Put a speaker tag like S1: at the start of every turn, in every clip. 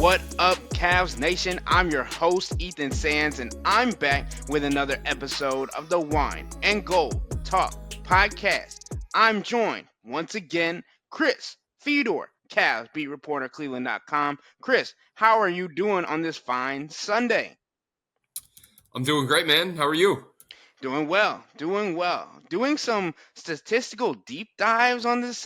S1: What up, Cavs Nation? I'm your host, Ethan Sands, and I'm back with another episode of the Wine and Gold Talk podcast. I'm joined once again, Chris Fedor, Cavs beat reporter, cleveland.com. Chris, how are you doing on this fine Sunday?
S2: I'm doing great, man. How are you?
S1: Doing well, doing well. Doing some statistical deep dives on this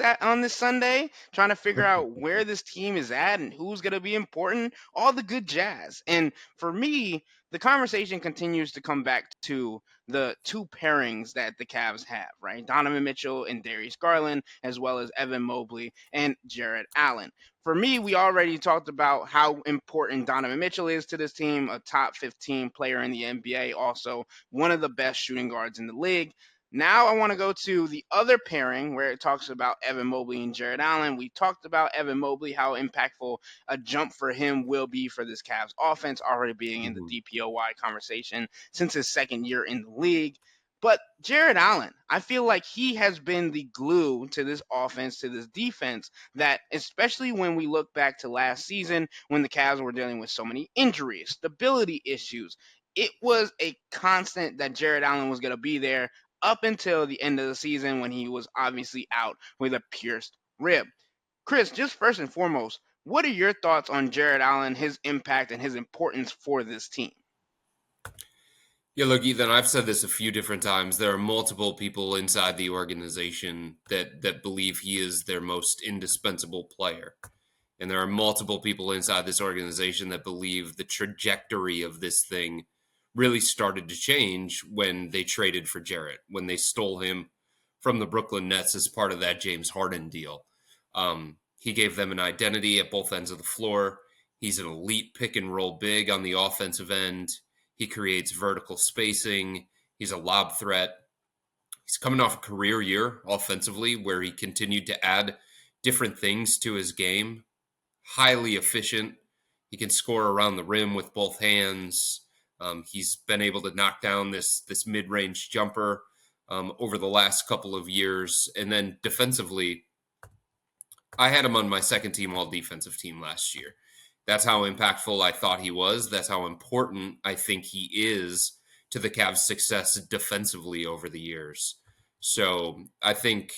S1: Sunday, trying to figure out where this team is at and who's going to be important, all the good jazz. And for me, the conversation continues to come back to the two pairings that the Cavs have, right? Donovan Mitchell and Darius Garland, as well as Evan Mobley and Jarrett Allen. For me, we already talked about how important Donovan Mitchell is to this team, a top 15 player in the NBA, also one of the best shooting guards in the league. Now I want to go to the other pairing where it talks about Evan Mobley and Jarrett Allen. We talked about Evan Mobley, how impactful a jump for him will be for this Cavs offense, already being in the DPOY conversation since his second year in the league. But Jarrett Allen, I feel like he has been the glue to this offense, to this defense, that especially when we look back to last season when the Cavs were dealing with so many injuries, stability issues, it was a constant that Jarrett Allen was going to be there up until the end of the season when he was obviously out with a pierced rib. Chris, just first and foremost, what are your thoughts on Jarrett Allen, his impact, and his importance for this team?
S2: Yeah, look, Ethan, I've said this a few different times. There are multiple people inside the organization that believe he is their most indispensable player. And there are multiple people inside this organization that believe the trajectory of this thing really started to change when they traded for Jarrett, when they stole him from the Brooklyn Nets as part of that James Harden deal. He gave them an identity at both ends of the floor. He's an elite pick and roll big on the offensive end. He creates vertical spacing. He's a lob threat. He's coming off a career year offensively where he continued to add different things to his game. Highly efficient. He can score around the rim with both hands. He's been able to knock down this mid-range jumper over the last couple of years. And then defensively, I had him on my second team all defensive team last year. That's how impactful I thought he was. That's how important I think he is to the Cavs' success defensively over the years. So I think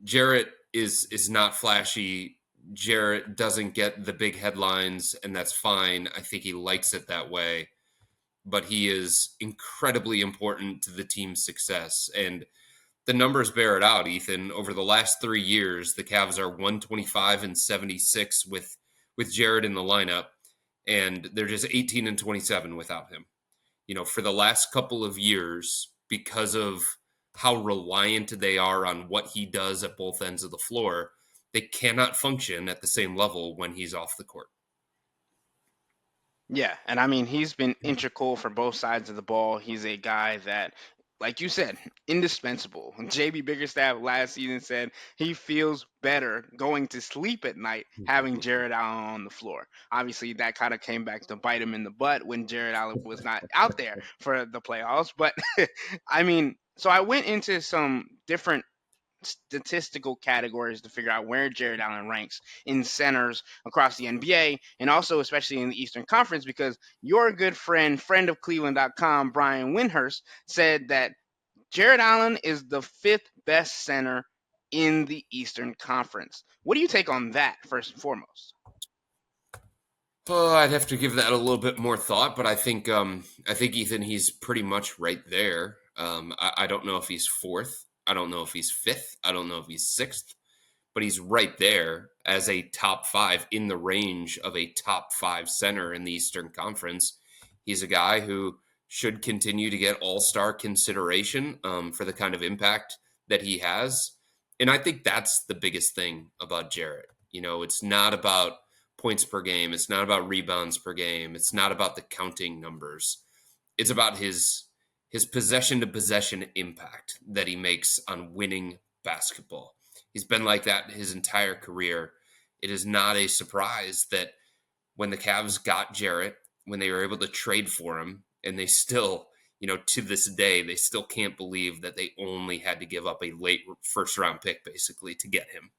S2: Jarrett is not flashy. Jarrett doesn't get the big headlines, and that's fine. I think he likes it that way. But he is incredibly important to the team's success. And the numbers bear it out, Ethan. Over the last 3 years, the Cavs are 125 and 76 with Jarrett in the lineup, and they're just 18 and 27 without him. You know, for the last couple of years, because of how reliant they are on what he does at both ends of the floor, they cannot function at the same level when he's off the court.
S1: Yeah, and I mean, he's been integral for both sides of the ball. He's a guy that, like you said, indispensable. JB Biggerstaff last season said he feels better going to sleep at night having Jarrett Allen on the floor. Obviously, that kind of came back to bite him in the butt when Jarrett Allen was not out there for the playoffs. But I mean, so I went into some different statistical categories to figure out where Jarrett Allen ranks in centers across the NBA and also especially in the Eastern Conference, because your good friend of cleveland.com, Brian Windhurst, said that Jarrett Allen is the fifth best center in the Eastern Conference. What do you take on that, first and foremost?
S2: I'd have to give that a little bit more thought, but I think Ethan, he's pretty much right there. I don't know if he's fourth. I don't know if he's fifth. I don't know if he's sixth, but he's right there as a top five, in the range of a top five center in the Eastern Conference. He's a guy who should continue to get all-star consideration for the kind of impact that he has. And I think that's the biggest thing about Jarrett. You know, it's not about points per game. It's not about rebounds per game. It's not about the counting numbers. It's about his possession-to-possession impact that he makes on winning basketball. He's been like that his entire career. It is not a surprise that when the Cavs got Jarrett, when they were able to trade for him, and they still, you know, to this day, they still can't believe that they only had to give up a late first-round pick, basically, to get him.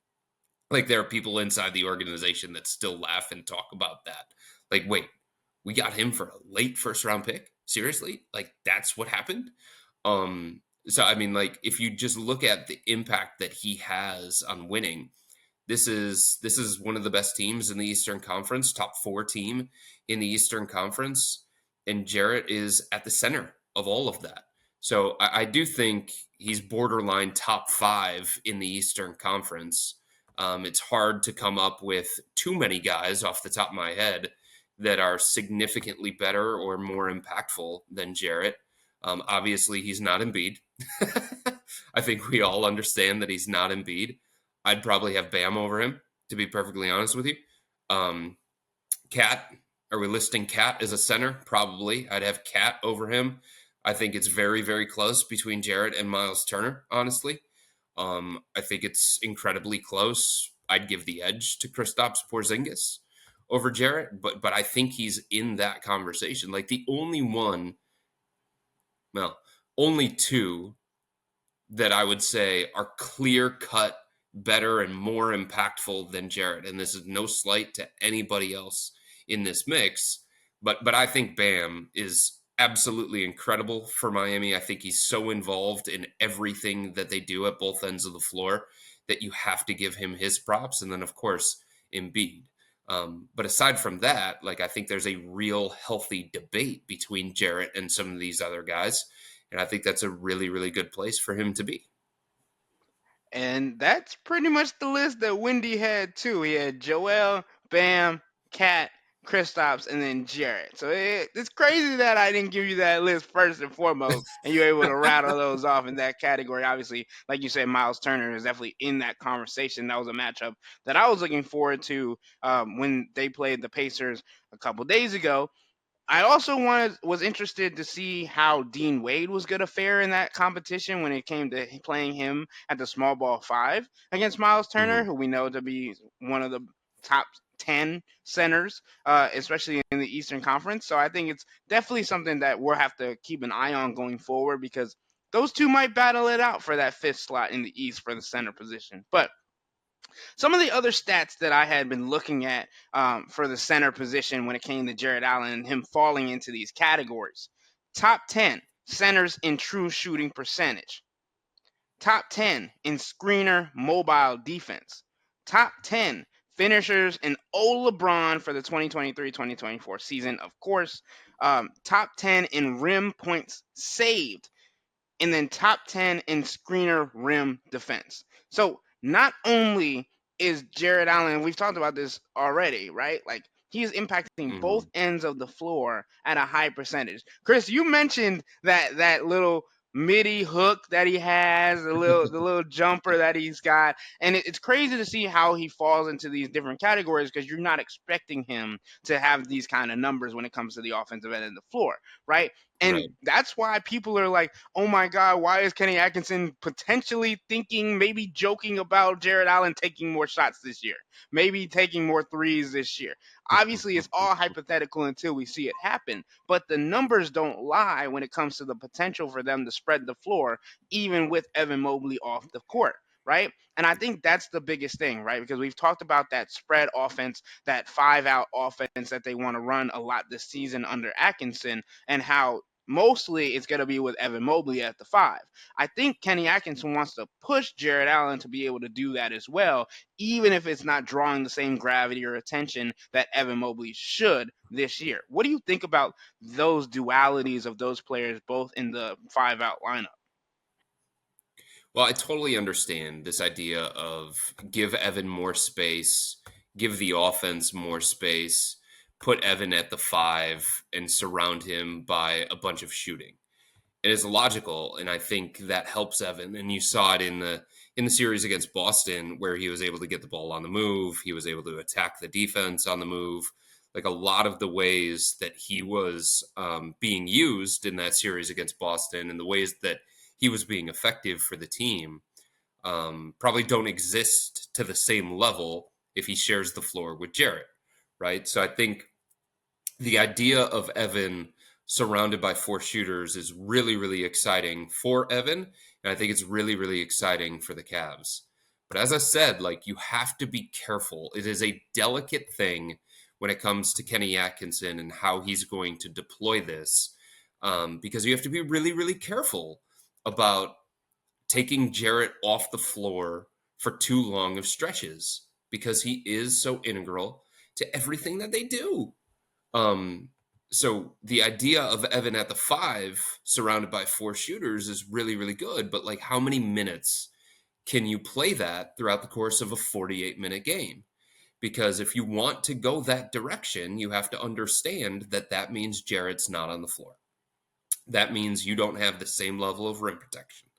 S2: Like, there are people inside the organization that still laugh and talk about that. Like, wait, we got him for a late first round pick? Seriously? Like, that's what happened? So I mean, like, if you just look at the impact that he has on winning, this is one of the best teams in the Eastern Conference, top 4 team in the Eastern Conference, and Jarrett is at the center of all of that. So I do think he's borderline top 5 in the Eastern Conference. It's hard to come up with too many guys off the top of my head that are significantly better or more impactful than Jarrett. Obviously, he's not Embiid. I think we all understand that he's not Embiid. I'd probably have Bam over him, to be perfectly honest with you. Um, Cat, are we listing Cat as a center? Probably. I'd have Cat over him. I think it's very, very close between Jarrett and Miles Turner, honestly. I think it's incredibly close. I'd give the edge to Kristaps Porzingis over Jarrett, but I think he's in that conversation. Like, the only one, well, only two that I would say are clear cut better and more impactful than Jarrett. And this is no slight to anybody else in this mix, but I think Bam is absolutely incredible for Miami. I think he's so involved in everything that they do at both ends of the floor that you have to give him his props. And then, of course, Embiid. But aside from that, like, I think there's a real healthy debate between Jarrett and some of these other guys. And I think that's a really, really good place for him to be.
S1: And that's pretty much the list that Wendy had too. He had Joel, Bam, Cat, Kristaps, and then Jarrett. So it's crazy that I didn't give you that list first and foremost, and you're able to rattle those off in that category. Obviously, like you said, Miles Turner is definitely in that conversation. That was a matchup that I was looking forward to when they played the Pacers a couple days ago. I also was interested to see how Dean Wade was going to fare in that competition when it came to playing him at the small ball 5 against Miles Turner,
S2: Mhm.
S1: who we know to be one of the top 10 centers, especially in the Eastern Conference. So I think it's definitely something that we'll have to keep an eye on going forward, because those two might battle it out for that 5th slot in the East for the center position. But some of the other stats that I had been looking at for the center position when it came to Jarrett Allen and him falling into these categories: top 10 centers in true shooting percentage, top 10 in screener mobile defense, top 10 finishers in old LeBron for the 2023-2024 season, of course, top 10 in rim points saved, and then top 10 in screener rim defense. So not only is Jarrett Allen, we've talked about this already, right? Like, he is impacting both
S2: Mhm.
S1: ends of the floor at a high percentage. Chris, you mentioned that little midi hook that he has, the little jumper that he's got, and it's crazy to see how he falls into these different categories, because you're not expecting him to have these kind of numbers when it comes to the offensive end of the floor, right? And
S2: Right.
S1: that's why people are like, oh my God, why is Kenny Atkinson potentially thinking, maybe joking about Jarrett Allen taking more shots this year, maybe taking more threes this year? Obviously, it's all hypothetical until we see it happen, but the numbers don't lie when it comes to the potential for them to spread the floor, even with Evan Mobley off the court. Right. And I think that's the biggest thing, right? Because we've talked about that spread offense, that 5-out offense that they want to run a lot this season under Atkinson, and how mostly it's going to be with Evan Mobley at the 5. I think Kenny Atkinson wants to push Jarrett Allen to be able to do that as well, even if it's not drawing the same gravity or attention that Evan Mobley should this year. What do you think about those dualities of those players both in the 5-out lineup?
S2: Well, I totally understand this idea of give Evan more space, give the offense more space, put Evan at the 5, and surround him by a bunch of shooting. It is logical, and I think that helps Evan. And you saw it in the series against Boston, where he was able to get the ball on the move. He was able to attack the defense on the move. Like, a lot of the ways that he was being used in that series against Boston, and the ways that he was being effective for the team, probably don't exist to the same level if he shares the floor with Jarrett, right? So I think the idea of Evan surrounded by 4 shooters is really, really exciting for Evan. And I think it's really, really exciting for the Cavs. But as I said, like, you have to be careful. It is a delicate thing when it comes to Kenny Atkinson and how he's going to deploy this, because you have to be really, really careful about taking Jarrett off the floor for too long of stretches because he is so integral to everything that they do. Um, so the idea of Evan at the 5 surrounded by 4 shooters is really, really good. But like, how many minutes can you play that throughout the course of a 48-minute game? Because if you want to go that direction, you have to understand that that means Jarrett's not on the floor. That means you don't have the same level of rim protection.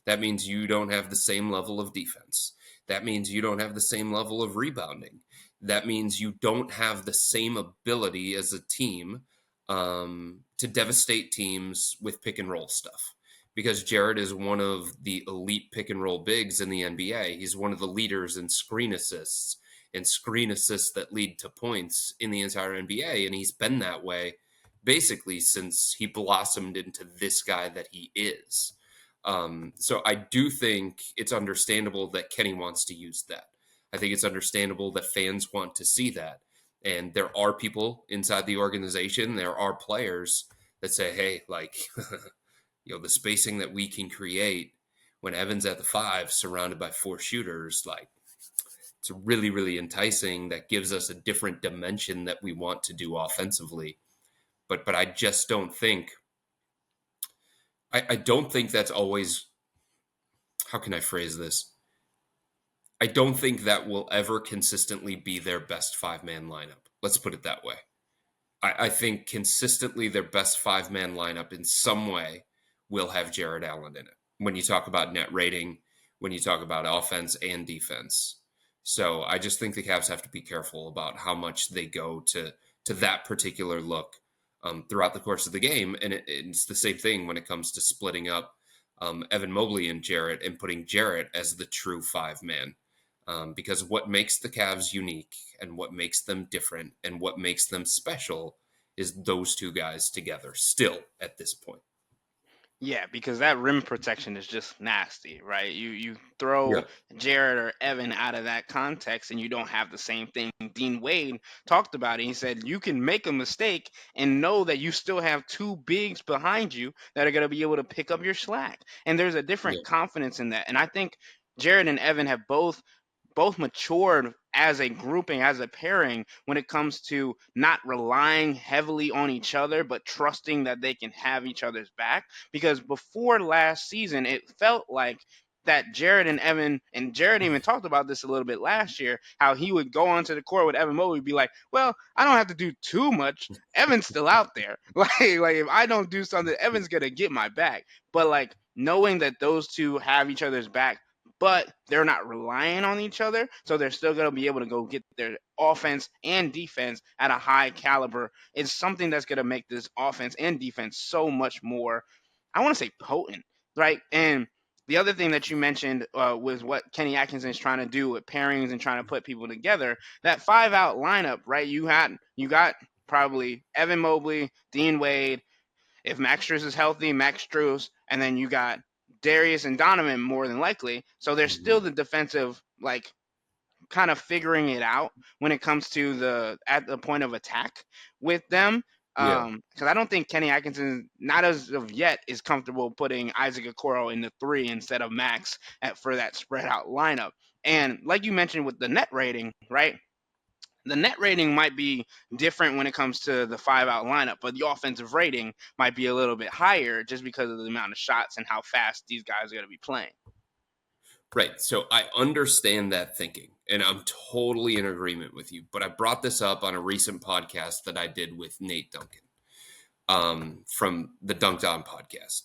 S2: That means you don't have the same level of defense. That means you don't have the same level of rebounding. That means you don't have the same ability as a team to devastate teams with pick and roll stuff. Because Jarrett is one of the elite pick and roll bigs in the NBA. He's one of the leaders in screen assists that lead to points in the entire NBA. And he's been that way basically since he blossomed into this guy that he is. So I do think it's understandable that Kenny wants to use that. I think it's understandable that fans want to see that. And there are people inside the organization, there are players that say, hey, like, the spacing that we can create when Evan's at the 5 surrounded by 4 shooters, like, it's really, really enticing. That gives us a different dimension that we want to do offensively. But I just don't think I don't think that's always, how can I phrase this? I don't think that will ever consistently be their best 5-man lineup. Let's put it that way. I think consistently their best 5-man lineup in some way will have Jarrett Allen in it. When you talk about net rating, when you talk about offense and defense. So I just think the Cavs have to be careful about how much they go to that particular look throughout the course of the game. And it's the same thing when it comes to splitting up Evan Mobley and Jarrett and putting Jarrett as the true 5-man. Because what makes the Cavs unique and what makes them different and what makes them special is those two guys together still at this point.
S1: Yeah, because that rim protection is just nasty, right? You throw
S2: Yeah.
S1: Jared or Evan out of that context and you don't have the same thing. Dean Wade talked about it. He said you can make a mistake and know that you still have two bigs behind you that are going to be able to pick up your slack. And there's a
S2: Yeah.
S1: different confidence in that. And I think Jared and Evan have both matured as a grouping, as a pairing, when it comes to not relying heavily on each other, but trusting that they can have each other's back. Because before last season, it felt like that Jared and Evan, and Jared even talked about this a little bit last year, how he would go onto the court with Evan Mobley, be like, well, I don't have to do too much. Evan's still out there. Like if I don't do something, Evan's gonna get my back. But like knowing that those two have each other's back, but they're not relying on each other. So they're still going to be able to go get their offense and defense at a high caliber. It's something that's going to make this offense and defense so much more, I want to say, potent, right? And the other thing that you mentioned was what Kenny Atkinson is trying to do with pairings and trying to put people together. That 5-out lineup, right? You got probably Evan Mobley, Dean Wade, if Max Strus is healthy, Max Strus, and then you got Darius and Donovan more than likely. So there's still the defensive, like, kind of figuring it out when it comes to at the point of attack with them.
S2: Yeah.
S1: Because I don't think Kenny Atkinson, not as of yet, is comfortable putting Isaac Okoro in the 3 instead of Max for that spread out lineup. And like you mentioned with the net rating, right? The net rating might be different when it comes to the 5-out lineup, but the offensive rating might be a little bit higher just because of the amount of shots and how fast these guys are going to be playing.
S2: Right. So I understand that thinking, and I'm totally in agreement with you. But I brought this up on a recent podcast that I did with Nate Duncan from the Dunked On podcast.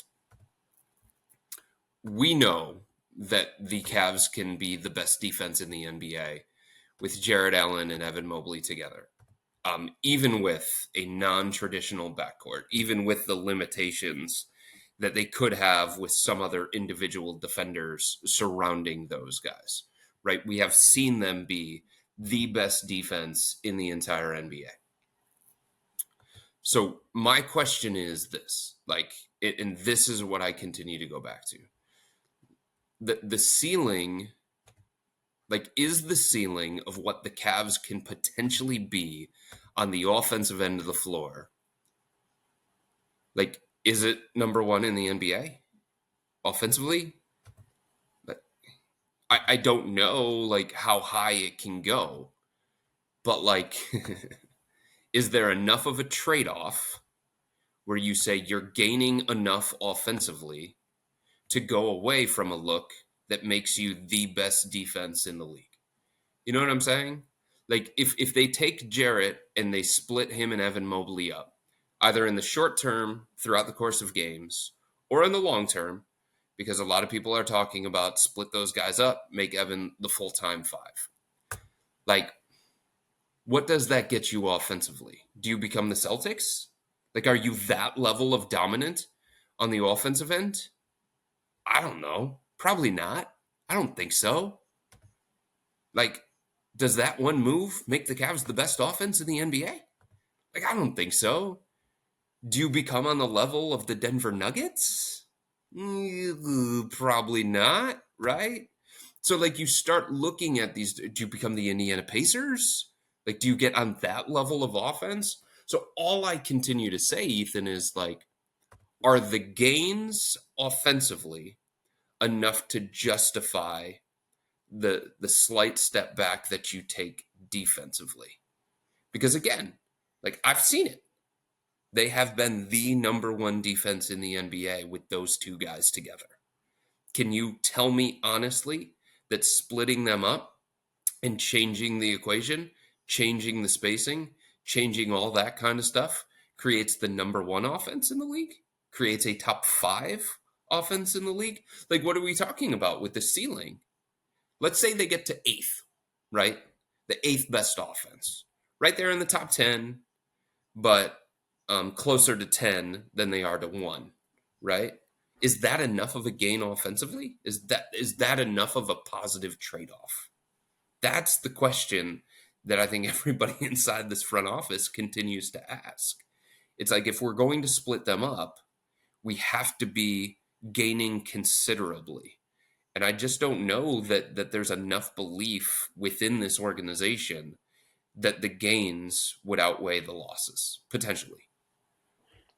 S2: We know that the Cavs can be the best defense in the NBA with Jarrett Allen and Evan Mobley together. Even with a non-traditional backcourt, even with the limitations that they could have with some other individual defenders surrounding those guys, right? We have seen them be the best defense in the entire NBA. So my question is this, and this is what I continue to go back to. The ceiling Like, is the ceiling of what the Cavs can potentially be on the offensive end of the floor, like, is it number one in the NBA offensively? Like, I don't know, like, how high it can go, but, like, is there enough of a trade-off where you say you're gaining enough offensively to go away from a look that makes you the best defense in the league? You know what I'm saying? Like, if they take Jarrett and they split him and Evan Mobley up, either in the short term throughout the course of games or in the long term, because a lot of people are talking about split those guys up, make Evan the full-time five. Like, what does that get you offensively? Do you become the Celtics? Like, are you that level of dominant on the offensive end? I don't know. Probably not. I don't think so. Like, does that one move make the Cavs the best offense in the NBA? Like, I don't think so. Do you become on the level of the Denver Nuggets? Probably not, right? So, like, you start looking at these. Do you become the Indiana Pacers? Like, do you get on that level of offense? So, all I continue to say, Ethan, is like, are the gains offensively enough to justify the slight step back that you take defensively? Because again, like, I've seen it. They have been the number one defense in the NBA with those two guys together. Can you tell me honestly that splitting them up and changing the equation, changing the spacing, changing all that kind of stuff creates the number one offense in the league? Creates a top five offense in the league? Like, what are we talking about with the ceiling? Let's say they get to eighth, right? The eighth best offense. Right there in the top 10, but closer to 10 than they are to 1, right? Is that enough of a gain offensively? Is that enough of a positive trade-off? That's the question that I think everybody inside this front office continues to ask. It's like, if we're going to split them up, we have to be gaining considerably. And I just don't know that there's enough belief within this organization that the gains would outweigh the losses, potentially.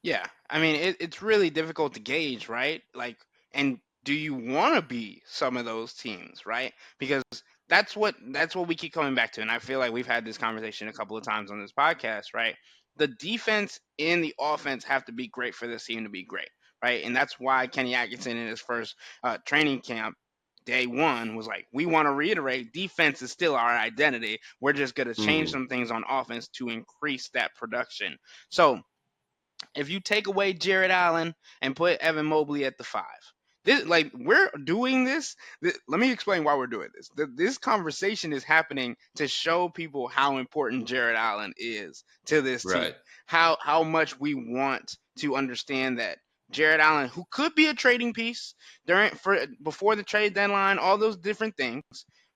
S1: Yeah, I mean it's really difficult to gauge, right? Like, and do you want to be some of those teams, right? Because that's what we keep coming back to, and I feel like we've had this conversation a couple of times on this podcast, right? The defense and the offense have to be great for this team to be great, right? And that's why Kenny Atkinson in his first training camp. Day one was like, we want to reiterate, defense is still our identity. We're just going to change
S2: Mm-hmm.
S1: some things on offense to increase that production. So, if you take away Jarrett Allen and put Evan Mobley at the five, this, like, we're doing this. Let me explain why we're doing this. This conversation is happening to show people how important Jarrett Allen is to this team.
S2: Right.
S1: How much we want to understand that Jarrett Allen, who could be a trading piece before the trade deadline, all those different things,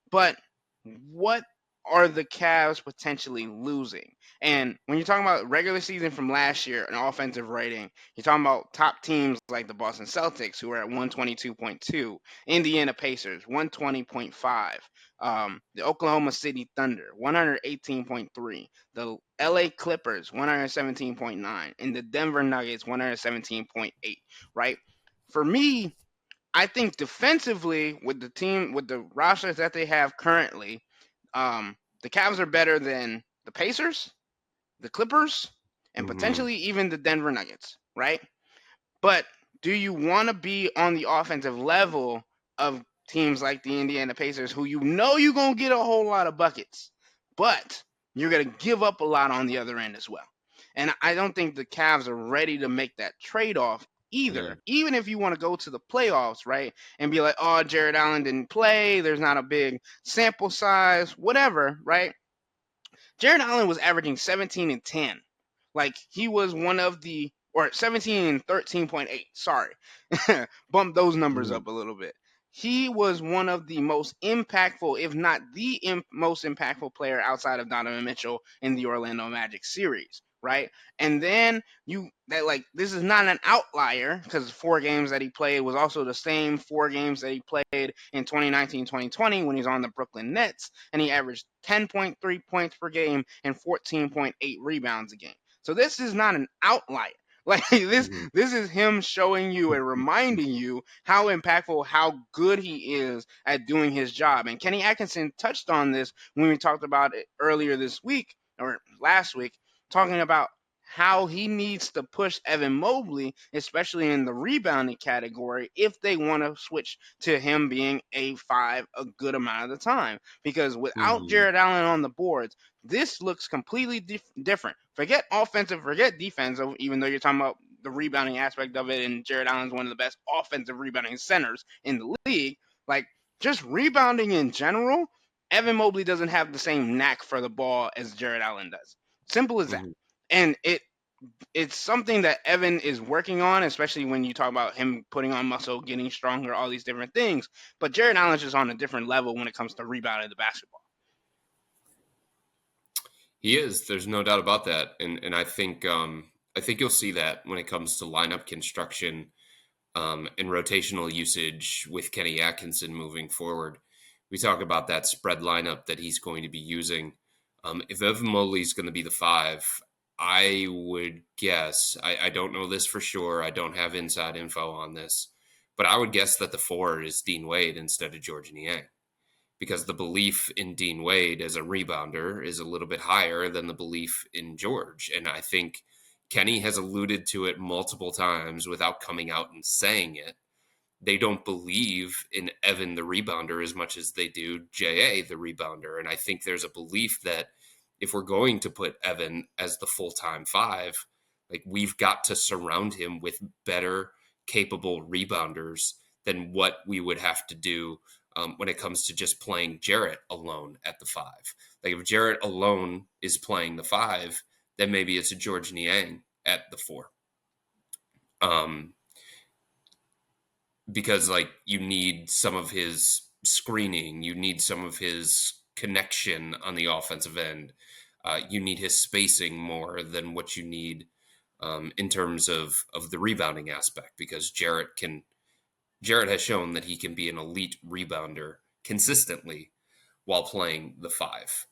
S1: but what are the Cavs potentially losing? And when you're talking about regular season from last year, an offensive rating, you're talking about top teams like the Boston Celtics, who are at 122.2, Indiana Pacers, 120.5, the Oklahoma City Thunder, 118.3, the LA Clippers, 117.9, and the Denver Nuggets, 117.8, right? For me, I think defensively, with the team, with the rosters that they have currently, the Cavs are better than the Pacers, the Clippers, and
S2: Mm-hmm.
S1: potentially even the Denver Nuggets, right? But do you want to be on the offensive level of teams like the Indiana Pacers, who you know you're going to get a whole lot of buckets, but you're going to give up a lot on the other end as well? And I don't think the Cavs are ready to make that trade off
S2: Yeah.
S1: either. Even if you want to go to the playoffs, right? And be like, oh, Jared Allen didn't play. There's not a big sample size, whatever, right? Jared Allen was averaging 17 and 10. Like, he was one of the, or 17 and 13.8. Sorry. Bump those numbers
S2: Mm-hmm.
S1: up a little bit. He was one of the most impactful, if not the most impactful player outside of Donovan Mitchell in the Orlando Magic series, right? And then this is not an outlier because 4 games that he played was also the same 4 games that he played in 2019-2020 when he was on the Brooklyn Nets, and he averaged 10.3 points per game and 14.8 rebounds a game. So this is not an outlier. Like
S2: Mm-hmm.
S1: this is him showing you and reminding you how impactful, how good he is at doing his job. And Kenny Atkinson touched on this when we talked about it earlier this week or last week, talking about how he needs to push Evan Mobley, especially in the rebounding category, if they want to switch to him being a 5 a good amount of the time. Because without
S2: Mm-hmm.
S1: Jarrett Allen on the boards, this looks completely different. Forget offensive, forget defensive, even though you're talking about the rebounding aspect of it, and Jarrett Allen's one of the best offensive rebounding centers in the league. Like, just rebounding in general, Evan Mobley doesn't have the same knack for the ball as Jarrett Allen does. Simple as that.
S2: Mm-hmm.
S1: And it's something that Evan is working on, especially when you talk about him putting on muscle, getting stronger, all these different things. But Jarrett Allen's just on a different level when it comes to rebounding the basketball.
S2: He is. There's no doubt about that, and I think you'll see that when it comes to lineup construction and rotational usage with Kenny Atkinson moving forward. We talk about that spread lineup that he's going to be using. If Evan Mobley is going to be the 5, I would guess. I don't know this for sure. I don't have inside info on this, but I would guess that the 4 is Dean Wade instead of George Niang, because the belief in Dean Wade as a rebounder is a little bit higher than the belief in George. And I think Kenny has alluded to it multiple times without coming out and saying it. They don't believe in Evan the rebounder as much as they do JA the rebounder. And I think there's a belief that if we're going to put Evan as the full-time 5, like, we've got to surround him with better capable rebounders than what we would have to do when it comes to just playing Jarrett alone at the 5. Like, if Jarrett alone is playing the 5, then maybe it's a George Niang at the 4. Because, like, you need some of his screening, you need some of his connection on the offensive end, you need his spacing more than what you need in terms of the rebounding aspect, because Jarrett has shown that he can be an elite rebounder consistently while playing the 5.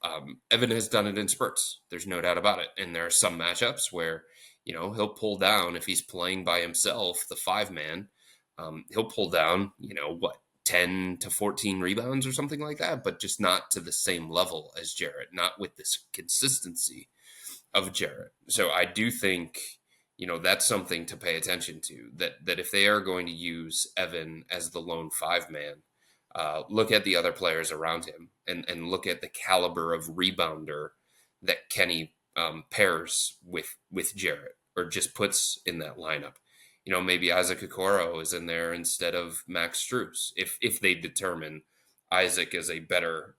S2: Evan has done it in spurts. There's no doubt about it. And there are some matchups where, he'll pull down if he's playing by himself, the 5-man. He'll pull down, 10 to 14 rebounds or something like that, but just not to the same level as Jarrett, not with this consistency of Jarrett. So I do think, that's something to pay attention to, that if they are going to use Evan as the lone 5-man, look at the other players around him and look at the caliber of rebounder that Kenny pairs with Jarrett, or just puts in that lineup. Maybe Isaac Okoro is in there instead of Max Strus, if they determine Isaac is a better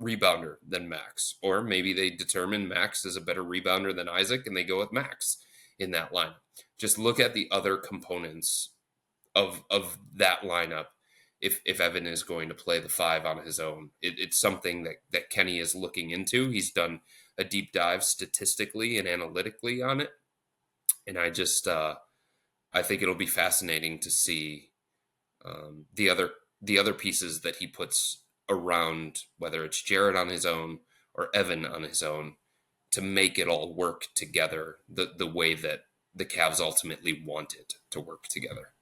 S2: rebounder than Max. Or maybe they determine Max is a better rebounder than Isaac and they go with Max in that lineup. Just look at the other components of that lineup. If Evan is going to play the 5 on his own, it's something that Kenny is looking into. He's done a deep dive statistically and analytically on it. And I think it'll be fascinating to see the other pieces that he puts around, whether it's Jarrett on his own or Evan on his own, to make it all work together the way that the Cavs ultimately want it to work together.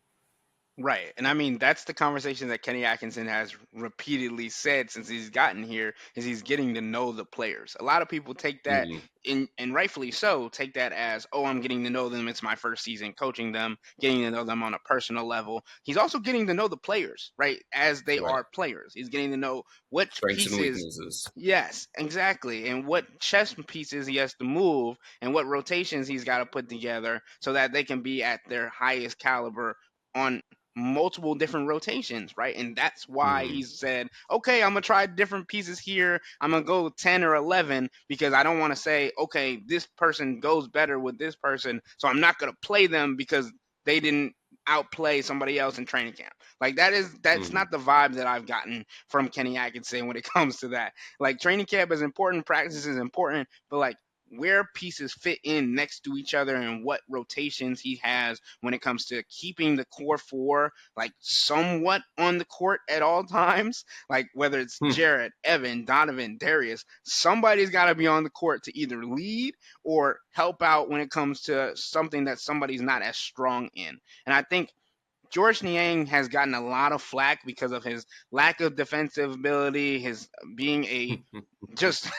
S1: Right. And I mean, that's the conversation that Kenny Atkinson has repeatedly said since he's gotten here, is he's getting to know the players. A lot of people take that
S2: Mm-hmm.
S1: and rightfully so, take that as, oh, I'm getting to know them. It's my first season coaching them, getting to know them on a personal level. He's also getting to know the players, right? As they
S2: Right.
S1: are players. He's getting to know what
S2: Strengths and
S1: pieces.
S2: weaknesses.
S1: Yes, exactly. And what chess pieces he has to move and what rotations he's got to put together so that they can be at their highest caliber on multiple different rotations, right? And that's why
S2: Mm-hmm.
S1: he's said, okay, I'm gonna try different pieces here. I'm gonna go 10 or 11 because I don't want to say, okay, this person goes better with this person, so I'm not gonna play them because they didn't outplay somebody else in training camp. Like that's
S2: Mm-hmm.
S1: not the vibe that I've gotten from Kenny Atkinson when it comes to that. Like, training camp is important, practice is important, but like, where pieces fit in next to each other and what rotations he has when it comes to keeping the core four like somewhat on the court at all times. Like whether it's
S2: Hmm.
S1: Jarrett, Evan, Donovan, Darius, somebody's got to be on the court to either lead or help out when it comes to something that somebody's not as strong in. And I think George Niang has gotten a lot of flack because of his lack of defensive ability, his being a just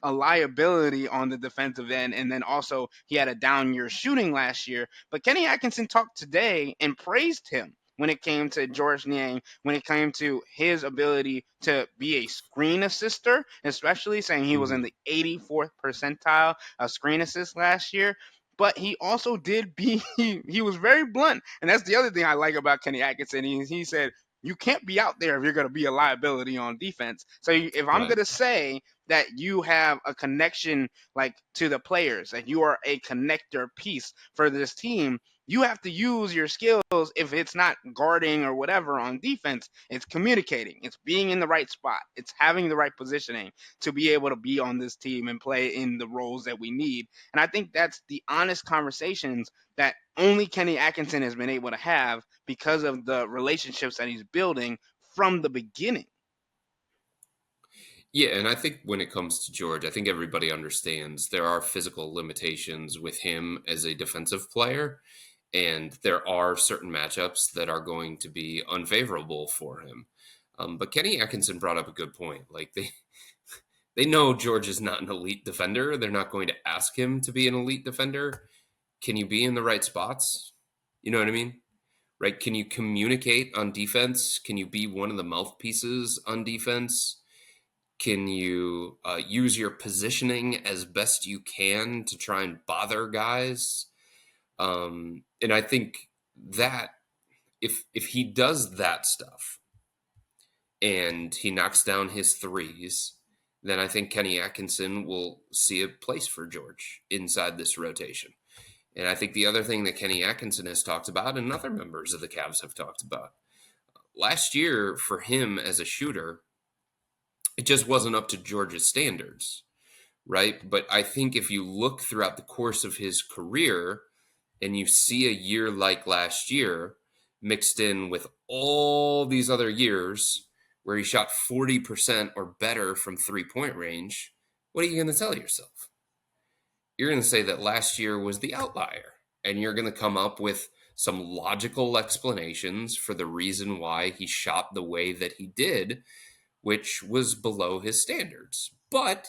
S1: a liability on the defensive end. And then also he had a down year shooting last year. But Kenny Atkinson talked today and praised him when it came to George Niang, when it came to his ability to be a screen assister, especially saying he was in
S2: Mhm.
S1: the 84th percentile of screen assists last year. But he also did be he was very blunt, and that's the other thing I like about Kenny Atkinson. He said you can't be out there if you're going to be a liability on defense. So if I'm
S2: Right.
S1: going to say that you have a connection like to the players, that you are a connector piece for this team, you have to use your skills. If it's not guarding or whatever on defense, it's communicating, it's being in the right spot, it's having the right positioning to be able to be on this team and play in the roles that we need. And I think that's the honest conversations that only Kenny Atkinson has been able to have because of the relationships that he's building from the beginning.
S2: Yeah, and I think when it comes to George, I think everybody understands there are physical limitations with him as a defensive player, and there are certain matchups that are going to be unfavorable for him. But Kenny Atkinson brought up a good point. Like they know George is not an elite defender. They're not going to ask him to be an elite defender. Can you be in the right spots? You know what I mean? Right? Can you communicate on defense? Can you be one of the mouthpieces on defense? Can you use your positioning as best you can to try and bother guys? And I think that if he does that stuff and he knocks down his threes, then I think Kenny Atkinson will see a place for George inside this rotation. And I think the other thing that Kenny Atkinson has talked about and other members of the Cavs have talked about last year for him as a shooter, it just wasn't up to George's standards, right? But I think if you look throughout the course of his career and you see a year like last year mixed in with all these other years where he shot 40% or better from 3 point range, what are you going to tell yourself? You're going to say that last year was the outlier, and you're going to come up with some logical explanations for the reason why he shot the way that he did, which was below his standards. But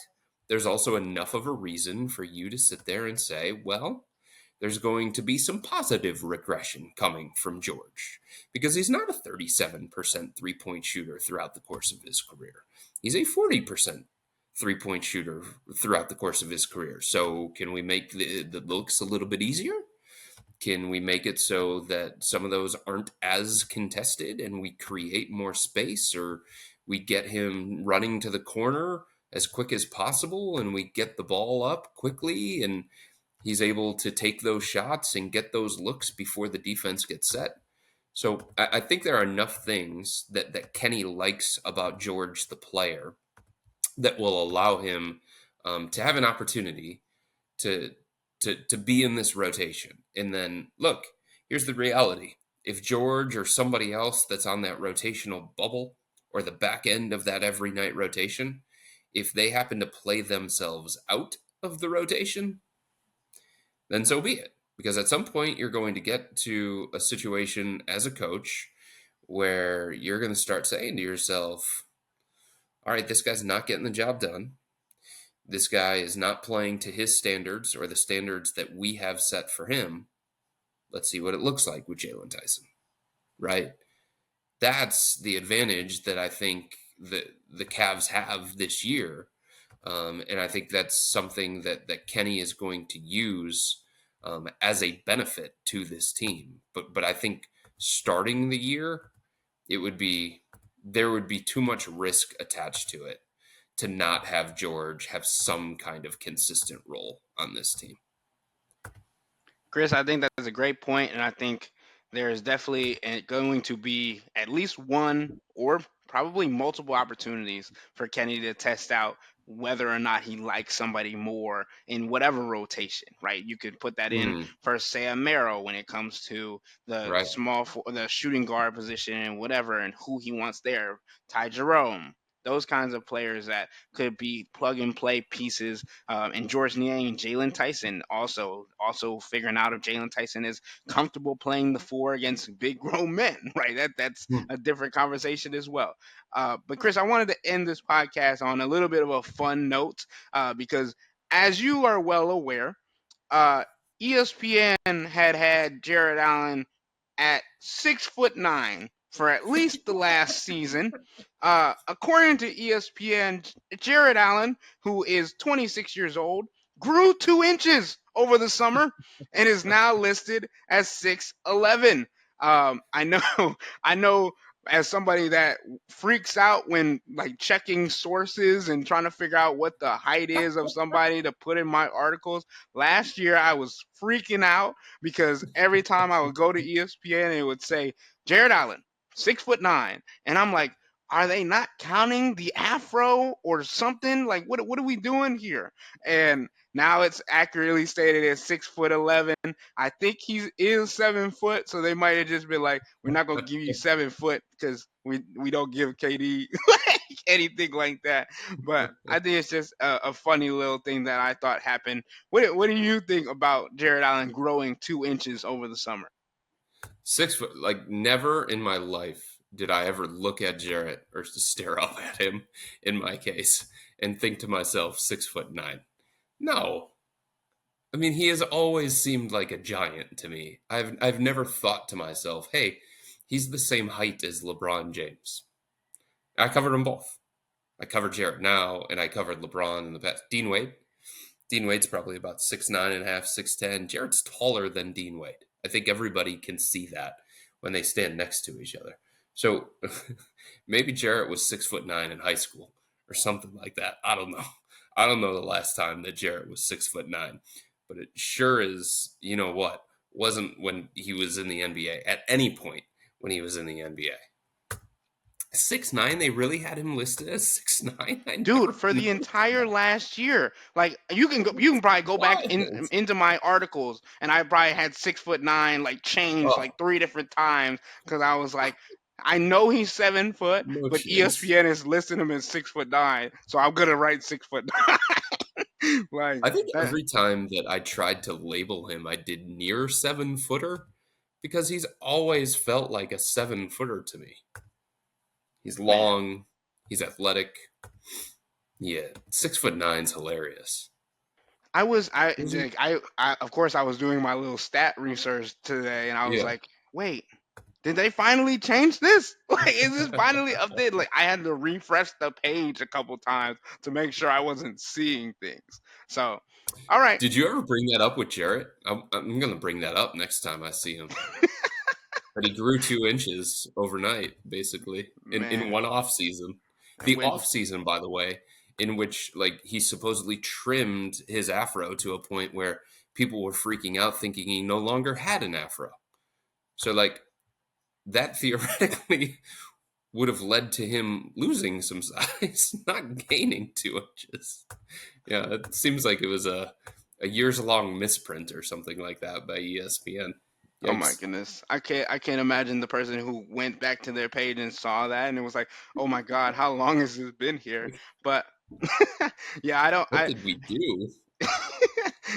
S2: there's also enough of a reason for you to sit there and say, well, there's going to be some positive regression coming from George because he's not a 37% 3 point shooter throughout the course of his career. He's a 40% 3 point shooter throughout the course of his career. So, can we make the looks a little bit easier? Can we make it so that some of those aren't as contested and we create more space, or we get him running to the corner as quick as possible and we get the ball up quickly and he's able to take those shots and get those looks before the defense gets set? So I think there are enough things that Kenny likes about George the player that will allow him to have an opportunity to to be in this rotation. And then look, here's the reality. If George or somebody else that's on that rotational bubble or the back end of that every night rotation, if they happen to play themselves out of the rotation, then so be it. Because at some point you're going to get to a situation as a coach where you're going to start saying to yourself, all right, this guy's not getting the job done. This guy is not playing to his standards or the standards that we have set for him. Let's see what it looks like with Jalen Tyson, right? That's the advantage that I think the Cavs have this year. And I think that's something that Kenny is going to use as a benefit to this team. But I think starting the year, it would be there would be too much risk attached to it to not have George have some kind of consistent role on this team.
S1: Chris, I think that's a great point, and I think there is definitely going to be at least one or probably multiple opportunities for Kenny to test out whether or not he likes somebody more in whatever rotation, right? You could put that in
S2: Mm,
S1: for Sam Merrill when it comes to
S2: right.
S1: the shooting guard position and whatever, and who he wants there. Ty Jerome, those kinds of players that could be plug and play pieces. And George Niang and Jalen Tyson also figuring out if Jalen Tyson is comfortable playing the four against big grown men, right? That's
S2: Hmm.
S1: a different conversation as well. But Chris, I wanted to end this podcast on a little bit of a fun note because, as you are well aware, uh, ESPN had Jarrett Allen at 6'9" for at least the last season. According to ESPN, Jarrett Allen, who is 26 years old, grew 2 inches over the summer and is now listed as 6'11". I know, I know. As somebody that freaks out when like checking sources and trying to figure out what the height is of somebody to put in my articles, last year I was freaking out because every time I would go to ESPN, it would say Jared Allen, 6'9", and I'm like, are they not counting the afro or something? Like, what are we doing here? And now it's accurately stated as 6'11". I think he is 7 foot, so they might have just been like, we're not gonna give you 7 foot because we don't give KD like anything like that. But I think it's just a funny little thing that I thought happened. What do you think about Jared Allen growing 2 inches over the summer?
S2: 6 foot, like never in my life did I ever look at Jarrett or to stare up at him in my case and think to myself, 6'9". No. I mean, he has always seemed like a giant to me. I've never thought to myself, hey, he's the same height as LeBron James. I covered them both. I covered Jarrett now, and I covered LeBron in the past. Dean Wade. Dean Wade's probably about 6'9.5", 6'10". Jarrett's taller than Dean Wade. I think everybody can see that when they stand next to each other. So maybe Jarrett was 6'9" in high school or something like that. I don't know. I don't know the last time that Jarrett was 6'9", but it sure is. You know what? Wasn't when he was in the NBA at any point when he was in the NBA. 6'9", they really had him listed as 6'9"? I
S1: Dude,
S2: never
S1: for the
S2: noticed
S1: entire
S2: that.
S1: last year, like you can probably go back
S2: Wild.
S1: into my articles, and I probably had 6'9" like changed
S2: Oh,
S1: like 3 different times because I was like, I know he's 7 foot,
S2: no
S1: but
S2: chance.
S1: ESPN is listing him as 6'9", so I'm gonna write 6'9". Like
S2: I think
S1: that,
S2: every time that I tried to label him, I did near 7 footer because he's always felt like a 7 footer to me. He's
S1: man.
S2: long, he's athletic. Yeah, 6'9's hilarious. Is he?
S1: I of course I was doing my little stat research today, and I was
S2: Yeah.
S1: like, wait, did they finally change this? Like, is this finally updated? Like, I had to refresh the page a couple times to make sure I wasn't seeing things. So, all right,
S2: Did you ever bring that up with Jarrett? I'm going to bring that up next time I see him. But he grew 2 inches overnight, basically, in
S1: man.
S2: one off season.
S1: I
S2: The
S1: went.
S2: off season, by the way, in which like he supposedly trimmed his afro to a point where people were freaking out, thinking he no longer had an afro. So like that theoretically would have led to him losing some size, not gaining 2 inches. Yeah, it seems like it was a years long misprint or something like that by ESPN.
S1: Oh my
S2: Yikes.
S1: goodness, I can't imagine the person who went back to their page and saw that and it was like, oh my god, how long has this been here? But yeah, I don't.
S2: What did we do?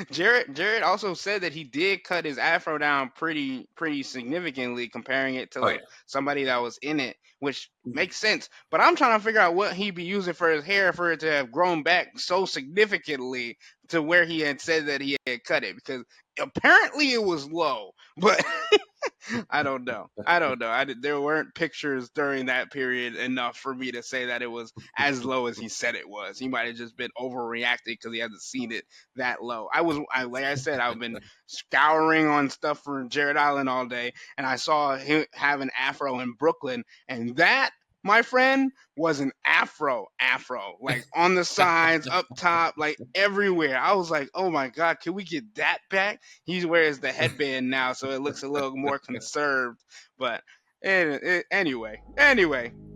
S1: Jared also said that he did cut his afro down pretty significantly, comparing it to
S2: Oh
S1: like
S2: yeah.
S1: somebody that was in it, which makes sense. But I'm trying to figure out what he'd be using for his hair for it to have grown back so significantly to where he had said that he had cut it, because apparently it was low, but I don't know. I don't know. There weren't pictures during that period enough for me to say that it was as low as he said it was. He might have just been overreacting because he hasn't seen it that low. Like I said, I've been scouring on stuff for Jared Allen all day, and I saw him have an afro in Brooklyn, and that, my friend, was an afro, like on the sides, up top, like everywhere. I was like, oh my god, can we get that back? He wears the headband now, so it looks a little more conserved. But anyway,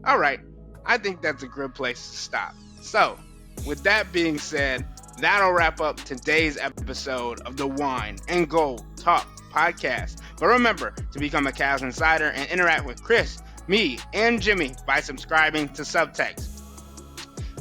S1: all right. I think that's a good place to stop. So, with that being said, that'll wrap up today's episode of the Wine and Gold Talk podcast. But remember to become a Cavs Insider and interact with Chris, me, and Jimmy by subscribing to Subtext.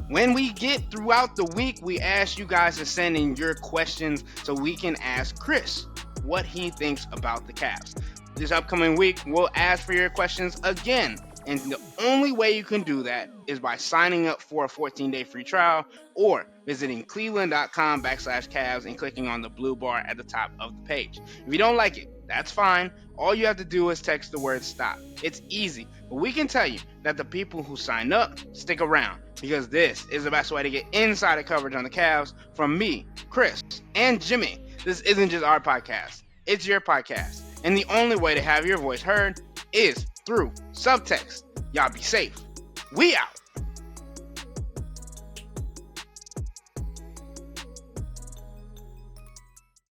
S1: When we get throughout the week, we ask you guys to send in your questions so we can ask Chris what he thinks about the Cavs. This upcoming week, we'll ask for your questions again. And the only way you can do that is by signing up for a 14-day free trial or visiting cleveland.com/Cavs and clicking on the blue bar at the top of the page. If you don't like it, that's fine. All you have to do is text the word stop. It's easy, but we can tell you that the people who sign up stick around because this is the best way to get insider coverage on the Cavs from me, Chris, and Jimmy. This isn't just our podcast, it's your podcast. And the only way to have your voice heard is through Subtext. Y'all be safe. We out.